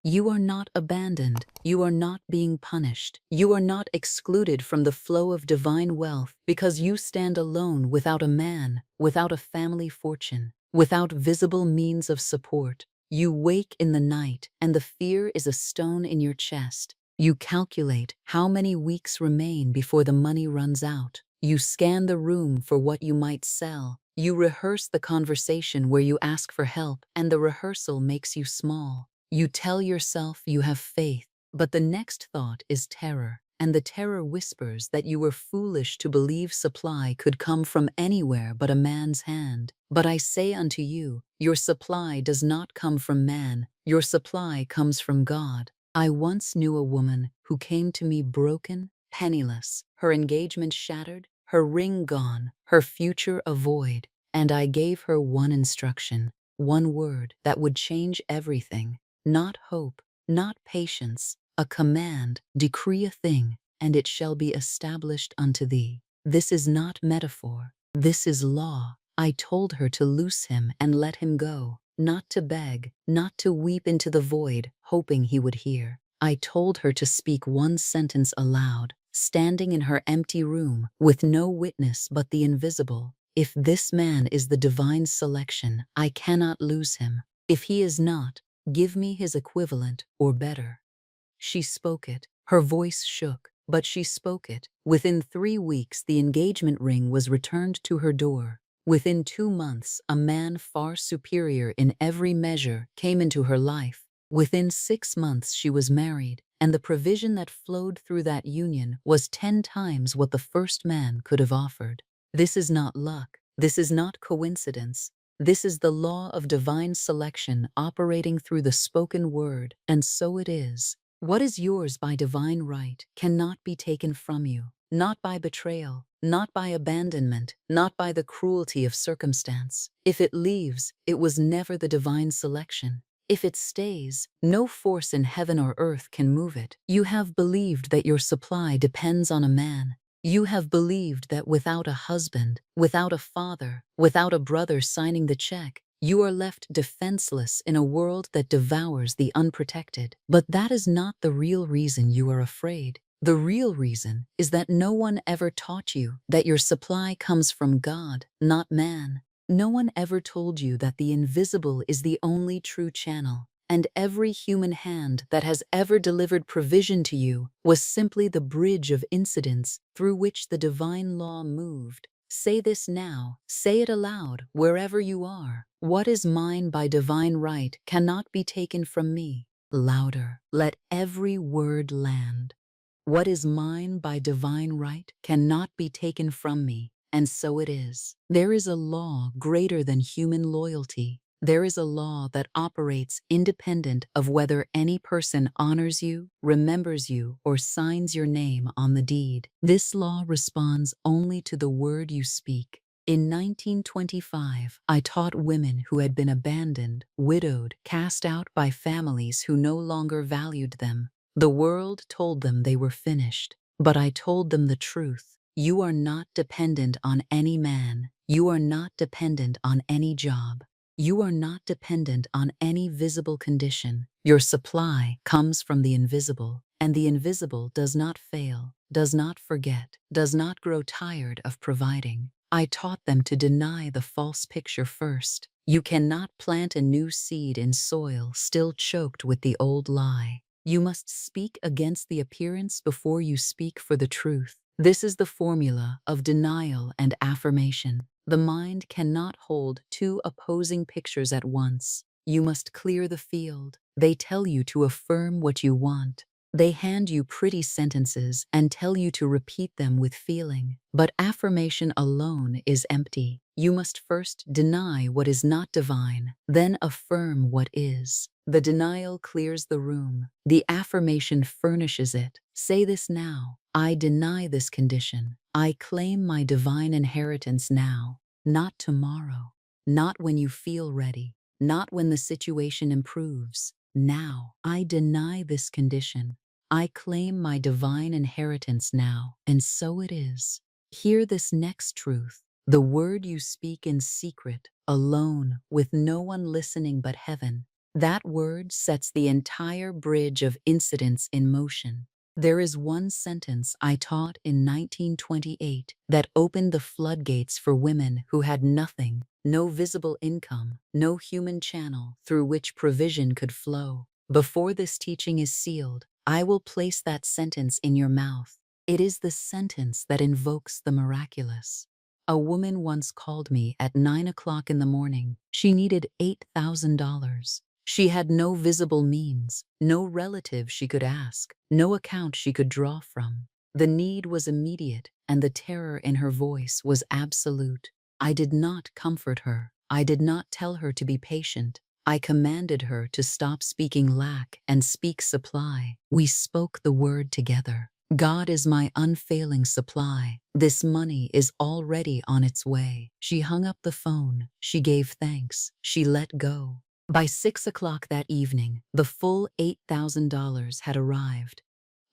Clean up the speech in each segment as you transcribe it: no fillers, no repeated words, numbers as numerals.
You are not abandoned. You are not being punished. You are not excluded from the flow of divine wealth because you stand alone without a man, without a family fortune, without visible means of support. You wake in the night and the fear is a stone in your chest. You calculate how many weeks remain before the money runs out. You scan the room for what you might sell. You rehearse the conversation where you ask for help, and the rehearsal makes you small. You tell yourself you have faith, but the next thought is terror, and the terror whispers that you were foolish to believe supply could come from anywhere but a man's hand. But I say unto you, your supply does not come from man, your supply comes from God. I once knew a woman who came to me broken, penniless, her engagement shattered, her ring gone, her future a void, and I gave her one instruction, one word that would change everything. Not hope, not patience, a command, decree a thing, and it shall be established unto thee. This is not metaphor, this is law. I told her to loose him and let him go, not to beg, not to weep into the void, hoping he would hear. I told her to speak one sentence aloud, standing in her empty room, with no witness but the invisible. If this man is the divine selection, I cannot lose him. If he is not, give me his equivalent or better. She spoke it. Her voice shook, but she spoke it. Within 3 weeks, the engagement ring was returned to her door. Within 2 months, a man far superior in every measure came into her life. Within 6 months, she was married, and the provision that flowed through that union was 10 times what the first man could have offered. This is not luck. This is not coincidence. This is the law of divine selection operating through the spoken word, and so it is. What is yours by divine right cannot be taken from you, not by betrayal, not by abandonment, not by the cruelty of circumstance. If it leaves, it was never the divine selection. If it stays, no force in heaven or earth can move it. You have believed that your supply depends on a man. You have believed that without a husband, without a father, without a brother signing the check, you are left defenseless in a world that devours the unprotected. But that is not the real reason you are afraid. The real reason is that no one ever taught you that your supply comes from God, not man. No one ever told you that the invisible is the only true channel, and every human hand that has ever delivered provision to you was simply the bridge of incidents through which the divine law moved. Say this now, say it aloud, wherever you are. What is mine by divine right cannot be taken from me. Louder, let every word land. What is mine by divine right cannot be taken from me, and so it is. There is a law greater than human loyalty. There is a law that operates independent of whether any person honors you, remembers you, or signs your name on the deed. This law responds only to the word you speak. In 1925, I taught women who had been abandoned, widowed, cast out by families who no longer valued them. The world told them they were finished, but I told them the truth. You are not dependent on any man. You are not dependent on any job. You are not dependent on any visible condition. Your supply comes from the invisible, and the invisible does not fail, does not forget, does not grow tired of providing. I taught them to deny the false picture first. You cannot plant a new seed in soil still choked with the old lie. You must speak against the appearance before you speak for the truth. This is the formula of denial and affirmation. The mind cannot hold 2 opposing pictures at once. You must clear the field. They tell you to affirm what you want. They hand you pretty sentences and tell you to repeat them with feeling. But affirmation alone is empty. You must first deny what is not divine, then affirm what is. The denial clears the room. The affirmation furnishes it. Say this now. I deny this condition. I claim my divine inheritance now, not tomorrow, not when you feel ready, not when the situation improves. Now, I deny this condition. I claim my divine inheritance now, and so it is. Hear this next truth. The word you speak in secret, alone, with no one listening but heaven, That word sets the entire bridge of incidents in motion. There is one sentence I taught in 1928 that opened the floodgates for women who had nothing, no visible income, no human channel through which provision could flow. Before this teaching is sealed, I will place that sentence in your mouth. It is the sentence that invokes the miraculous. A woman once called me at 9 o'clock in the morning. She needed $8,000. She had no visible means, no relative she could ask, no account she could draw from. The need was immediate, and the terror in her voice was absolute. I did not comfort her. I did not tell her to be patient. I commanded her to stop speaking lack and speak supply. We spoke the word together. God is my unfailing supply. This money is already on its way. She hung up the phone. She gave thanks. She let go. By 6 o'clock that evening, the full $8,000 had arrived.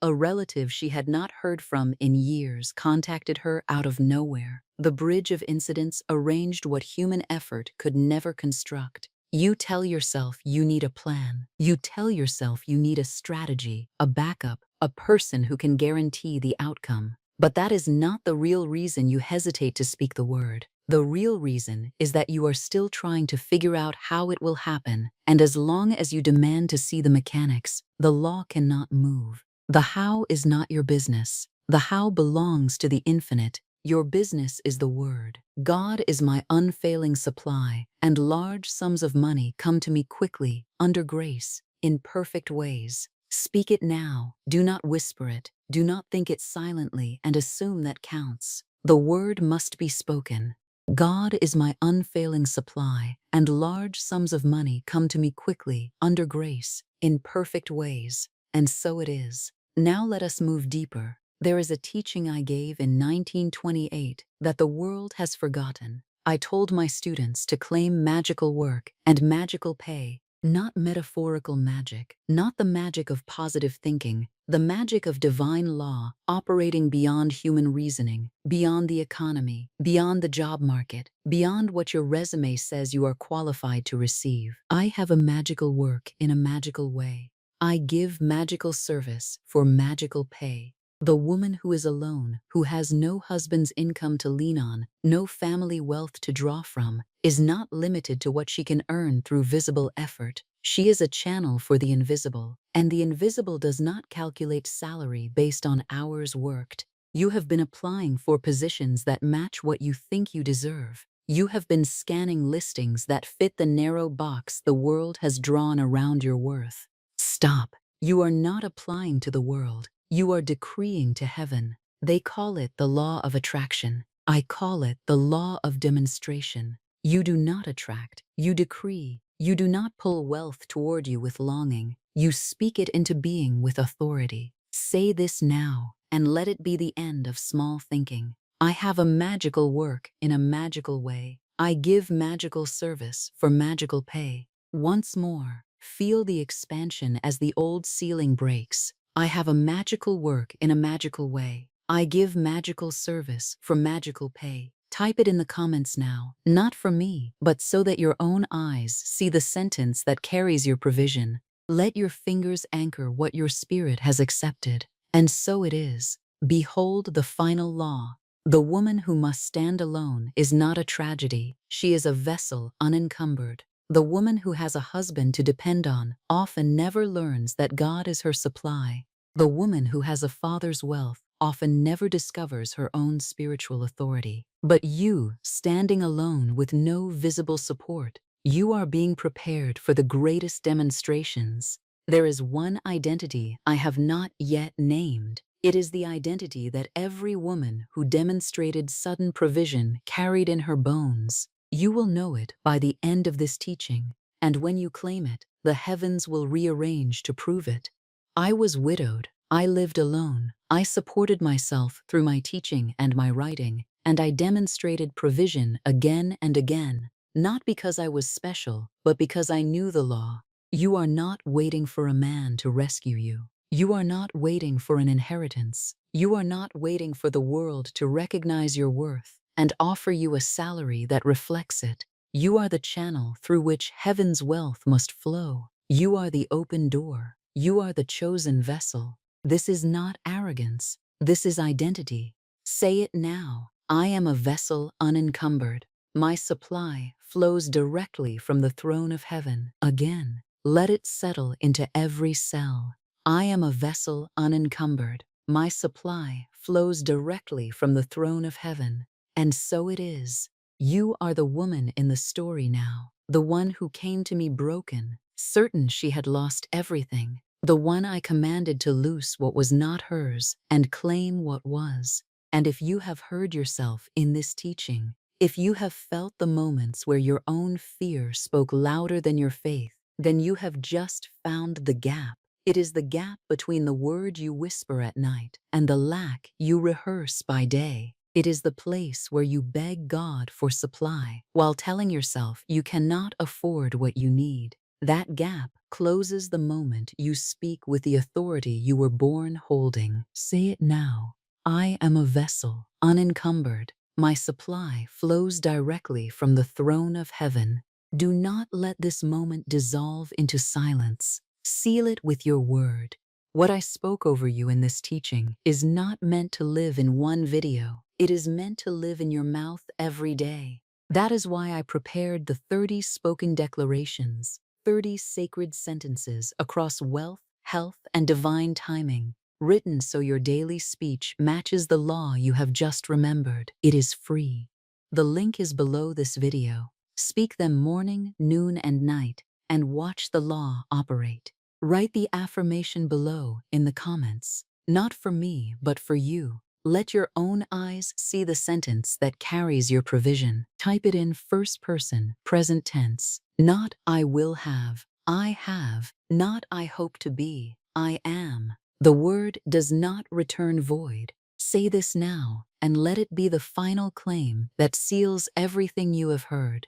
A relative she had not heard from in years contacted her out of nowhere. The bridge of incidents arranged what human effort could never construct. You tell yourself you need a plan. You tell yourself you need a strategy, a backup, a person who can guarantee the outcome. But that is not the real reason you hesitate to speak the word. The real reason is that you are still trying to figure out how it will happen, and as long as you demand to see the mechanics, the law cannot move. The how is not your business. The how belongs to the infinite. Your business is the word. God is my unfailing supply, and large sums of money come to me quickly, under grace, in perfect ways. Speak it now. Do not whisper it. Do not think it silently and assume that counts. The word must be spoken. God is my unfailing supply, and large sums of money come to me quickly, under grace, in perfect ways. And so it is. Now let us move deeper. There is a teaching I gave in 1928 that the world has forgotten. I told my students to claim magical work and magical pay, not metaphorical magic, not the magic of positive thinking, the magic of divine law operating beyond human reasoning, beyond the economy, beyond the job market, beyond what your resume says you are qualified to receive. I have a magical work in a magical way. I give magical service for magical pay. The woman who is alone, who has no husband's income to lean on, no family wealth to draw from, is not limited to what she can earn through visible effort. She is a channel for the invisible, and the invisible does not calculate salary based on hours worked. You have been applying for positions that match what you think you deserve. You have been scanning listings that fit the narrow box the world has drawn around your worth. Stop. You are not applying to the world. You are decreeing to heaven. They call it the law of attraction. I call it the law of demonstration. You do not attract. You decree. You do not pull wealth toward you with longing. You speak it into being with authority. Say this now, and let it be the end of small thinking. I have a magical work in a magical way. I give magical service for magical pay. Once more, feel the expansion as the old ceiling breaks. I have a magical work in a magical way. I give magical service for magical pay. Type it in the comments now, not for me, but so that your own eyes see the sentence that carries your provision. Let your fingers anchor what your spirit has accepted. And so it is. Behold the final law. The woman who must stand alone is not a tragedy. She is a vessel unencumbered. The woman who has a husband to depend on often never learns that God is her supply. The woman who has a father's wealth often never discovers her own spiritual authority. But you, standing alone with no visible support, you are being prepared for the greatest demonstrations. There is one identity I have not yet named. It is the identity that every woman who demonstrated sudden provision carried in her bones. You will know it by the end of this teaching, and when you claim it, the heavens will rearrange to prove it. I was widowed. I lived alone. I supported myself through my teaching and my writing, and I demonstrated provision again and again, not because I was special, but because I knew the law. You are not waiting for a man to rescue you. You are not waiting for an inheritance. You are not waiting for the world to recognize your worth and offer you a salary that reflects it. You are the channel through which heaven's wealth must flow. You are the open door. You are the chosen vessel. This is not arrogance. This is identity. Say it now. I am a vessel unencumbered. My supply flows directly from the throne of heaven. Again, let it settle into every cell. I am a vessel unencumbered. My supply flows directly from the throne of heaven. And so it is. You are the woman in the story now, the one who came to me broken, certain she had lost everything, the one I commanded to loose what was not hers and claim what was. And if you have heard yourself in this teaching, if you have felt the moments where your own fear spoke louder than your faith, then you have just found the gap. It is the gap between the word you whisper at night and the lack you rehearse by day. It is the place where you beg God for supply while telling yourself you cannot afford what you need. That gap closes the moment you speak with the authority you were born holding. Say it now. I am a vessel, unencumbered. My supply flows directly from the throne of heaven. Do not let this moment dissolve into silence. Seal it with your word. What I spoke over you in this teaching is not meant to live in one video. It is meant to live in your mouth every day. That is why I prepared the 30 spoken declarations, 30 sacred sentences across wealth, health, and divine timing, written so your daily speech matches the law you have just remembered. It is free. The link is below this video. Speak them morning, noon, and night, and watch the law operate. Write the affirmation below in the comments. Not for me, but for you. Let your own eyes see the sentence that carries your provision. Type it in first person, present tense. Not I will have, I have. Not I hope to be, I am. The word does not return void. Say this now, and let it be the final claim that seals everything you have heard.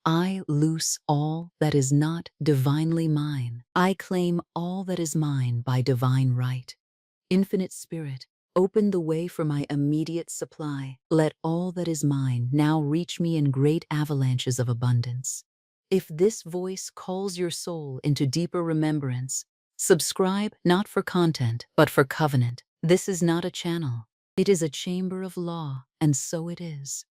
I loose all that is not divinely mine. I claim all that is mine by divine right. Infinite Spirit, open the way for my immediate supply. Let all that is mine now reach me in great avalanches of abundance. If this voice calls your soul into deeper remembrance, subscribe not for content, but for covenant. This is not a channel. It is a chamber of law, and so it is.